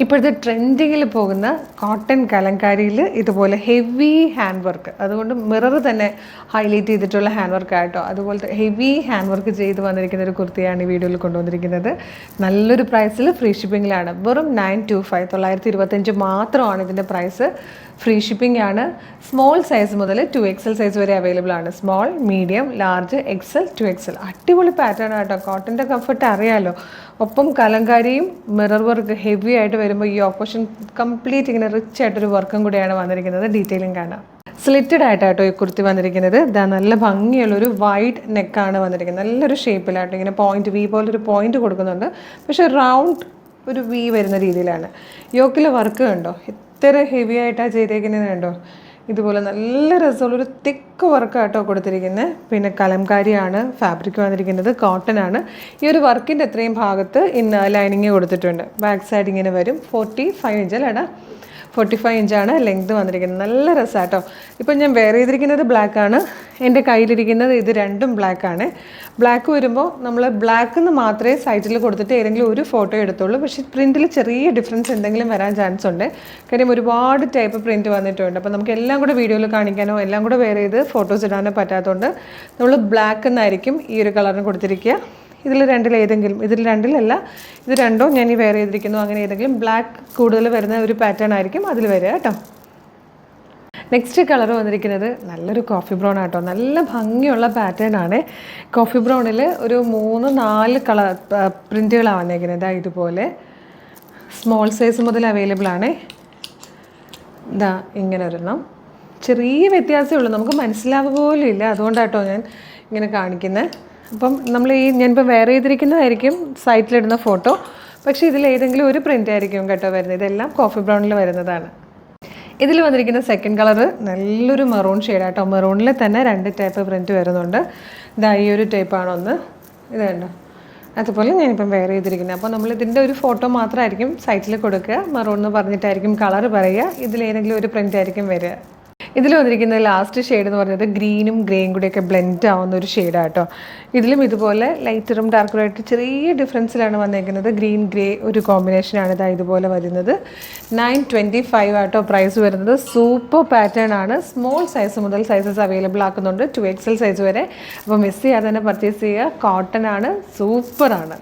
ഇപ്പോഴത്തെ ട്രെൻഡിങ്ങിൽ പോകുന്ന കോട്ടൺ കലങ്കാരിയിൽ ഇതുപോലെ ഹെവി ഹാൻഡ് വർക്ക്, അതുകൊണ്ട് മിറർ തന്നെ ഹൈലൈറ്റ് ചെയ്തിട്ടുള്ള ഹാൻഡ് വർക്ക് ആയിട്ടോ, അതുപോലത്തെ ഹെവി ഹാൻഡ് വർക്ക് ചെയ്ത് വന്നിരിക്കുന്ന ഒരു കുർത്തിയാണ് ഈ വീഡിയോയിൽ കൊണ്ടുവന്നിരിക്കുന്നത്. നല്ലൊരു പ്രൈസിൽ ഫ്രീ ഷിപ്പിങ്ങിലാണ്. വെറും 925 925 മാത്രമാണ് ഇതിൻ്റെ പ്രൈസ്. ഫ്രീ ഷിപ്പിംഗ് ആണ്. സ്മോൾ സൈസ് മുതൽ 2XL സൈസ് വരെ അവൈലബിൾ ആണ്. Small, medium, large, XL, 2XL. അടിപൊളി പാറ്റേൺ ആട്ടോ. കോട്ടൻ്റെ കംഫർട്ട് അറിയാമല്ലോ. ഒപ്പം കലങ്കാരിയും മിറർ വർക്ക് ഹെവി ആയിട്ട് വരുമ്പോൾ ഈ ഓപ്പോഷൻ കംപ്ലീറ്റ് ഇങ്ങനെ റിച്ച് ആയിട്ടൊരു വർക്കും കൂടിയാണ് വന്നിരിക്കുന്നത്. ഡീറ്റെയിലിംഗ് കാണാം. സ്ലിറ്റഡ് ആയിട്ടാട്ടോ ഈ കുർത്തി വന്നിരിക്കുന്നത്. ഇതാ നല്ല ഭംഗിയുള്ളൊരു വൈഡ് നെക്കാണ് വന്നിരിക്കുന്നത്. നല്ലൊരു ഷേപ്പിലാട്ടോ, ഇങ്ങനെ പോയിന്റ് വി പോലൊരു പോയിന്റ് കൊടുക്കുന്നുണ്ട്. പക്ഷേ റൗണ്ട് ഒരു വി വരുന്ന രീതിയിലാണ്. യോക്കിൽ വർക്ക് കണ്ടോ, എത്ര ഹെവി ആയിട്ടാണ് ചെയ്തേക്കുന്നത് കണ്ടോ. ഇതുപോലെ നല്ല രസമുള്ളൊരു തിക്ക് വർക്കാട്ടോ കൊടുത്തിരിക്കുന്നത്. പിന്നെ കലംകാരിയാണ് ഫാബ്രിക് വന്നിരിക്കുന്നത്, കോട്ടൺ ആണ്. ഈ ഒരു വർക്കിൻ്റെ അത്രയും ഭാഗത്ത് ലൈനിങ് കൊടുത്തിട്ടുണ്ട്. ബാക്ക് സൈഡ് ഇങ്ങനെ വരും. 45 ഇഞ്ച് അല്ലേടാ, 45 ഇഞ്ചാണ് ലെങ്ത് വന്നിരിക്കുന്നത്. നല്ല രസമാട്ടോ. ഇപ്പം ഞാൻ വെയർ ചെയ്തിരിക്കുന്നത് ബ്ലാക്കാണ്. എൻ്റെ കയ്യിലിരിക്കുന്നത് ഇത് രണ്ടും ബ്ലാക്കാണ്. ബ്ലാക്ക് വരുമ്പോൾ നമ്മൾ ബ്ലാക്കെന്ന് മാത്രമേ സൈറ്റിൽ കൊടുത്തിട്ട് ഏതെങ്കിലും ഒരു ഫോട്ടോ എടുത്തുള്ളൂ. പക്ഷേ പ്രിൻറ്റിൽ ചെറിയ ഡിഫറൻസ് എന്തെങ്കിലും വരാൻ ചാൻസ് ഉണ്ട്. കാര്യം ഒരുപാട് ടൈപ്പ് പ്രിൻറ്റ് വന്നിട്ടുണ്ട്. അപ്പോൾ നമുക്ക് എല്ലാം കൂടെ വീഡിയോയിൽ കാണിക്കാനോ എല്ലാം കൂടെ വെയർ ചെയ്ത് ഫോട്ടോസ് ഇടാനോ പറ്റാത്തതുകൊണ്ട് നമ്മൾ ബ്ലാക്ക് എന്നായിരിക്കും ഈ ഒരു കളറിന് കൊടുത്തിരിക്കുക. ഇതിൽ രണ്ടിലേതെങ്കിലും, ഇതിൽ രണ്ടിലല്ല, ഇത് രണ്ടോ ഞാൻ ഈ വെയർ ചെയ്തിരിക്കുന്നു. അങ്ങനെ ഏതെങ്കിലും ബ്ലാക്ക് കൂടുതൽ വരുന്ന ഒരു പാറ്റേൺ ആയിരിക്കും അതിൽ വരിക കേട്ടോ. നെക്സ്റ്റ് കളർ വന്നിരിക്കുന്നത് നല്ലൊരു കോഫി ബ്രൗൺ ആട്ടോ. നല്ല ഭംഗിയുള്ള പാറ്റേൺ ആണ്. കോഫി ബ്രൗണിൽ ഒരു 3-4 കളർ പ്രിൻറ്റുകളാണ് വന്നിരിക്കുന്നത്. ഇതുപോലെ സ്മോൾ സൈസ് മുതൽ അവൈലബിൾ ആണ്. ഇതാ ഇങ്ങനെ ഒരെണ്ണം. ചെറിയ വ്യത്യാസമേ ഉള്ളൂ, നമുക്ക് മനസ്സിലാവുക പോലും ഇല്ല. അതുകൊണ്ടാട്ടോ ഞാൻ ഇങ്ങനെ കാണിക്കുന്നത്. അപ്പം നമ്മൾ ഞാനിപ്പോൾ വെയർ ചെയ്തിരിക്കുന്നതായിരിക്കും സൈറ്റിലിടുന്ന ഫോട്ടോ. പക്ഷേ ഇതിലേതെങ്കിലും ഒരു പ്രിൻ്റ് ആയിരിക്കും കേട്ടോ വരുന്നത്. ഇതെല്ലാം കോഫി ബ്രൗണിൽ വരുന്നതാണ്. ഇതിൽ വന്നിരിക്കുന്ന സെക്കൻഡ് കളറ് നല്ലൊരു മെറൂൺ ഷെയ്ഡാട്ടോ. മെറൂണിൽ തന്നെ 2 ടൈപ്പ് പ്രിൻറ്റ് വരുന്നുണ്ട്. ഇതാ ഈ ഒരു ടൈപ്പാണ് ഒന്ന്, ഇത് കണ്ടോ. അതുപോലെ ഞാനിപ്പം വെയർ ചെയ്തിരിക്കുന്നത്. അപ്പോൾ നമ്മൾ ഇതിൻ്റെ ഒരു ഫോട്ടോ മാത്രമായിരിക്കും സൈറ്റിൽ കൊടുക്കുക. മെറൂൺ എന്ന് പറഞ്ഞിട്ടായിരിക്കും കളർ പറയുക. ഇതിലേതെങ്കിലും ഒരു പ്രിൻ്റ് ആയിരിക്കും വരിക. ഇതിൽ വന്നിരിക്കുന്ന ലാസ്റ്റ് ഷെയ്ഡ് എന്ന് പറയുന്നത് ഗ്രീനും ഗ്രേയും കൂടിയൊക്കെ ബ്ലെൻഡ് ആവുന്ന ഒരു ഷെയ്ഡാട്ടോ. ഇതിലും ഇതുപോലെ ലൈറ്ററും ഡാർക്കറും ആയിട്ട് ചെറിയ ഡിഫറൻസിലാണ് വന്നിരിക്കുന്നത്. ഗ്രീൻ ഗ്രേ ഒരു കോമ്പിനേഷനാണ് ഇതാ ഇതുപോലെ വരുന്നത്. 925 ആട്ടോ പ്രൈസ് വരുന്നത്. സൂപ്പർ പാറ്റേൺ ആണ്. സ്മോൾ സൈസ് മുതൽ സൈസസ് അവൈലബിൾ ആക്കുന്നുണ്ട്, 2XL സൈസ് വരെ. അപ്പോൾ മിസ് ചെയ്യാതെ തന്നെ പർച്ചേസ് ചെയ്യുക. കോട്ടൺ ആണ്, സൂപ്പറാണ്.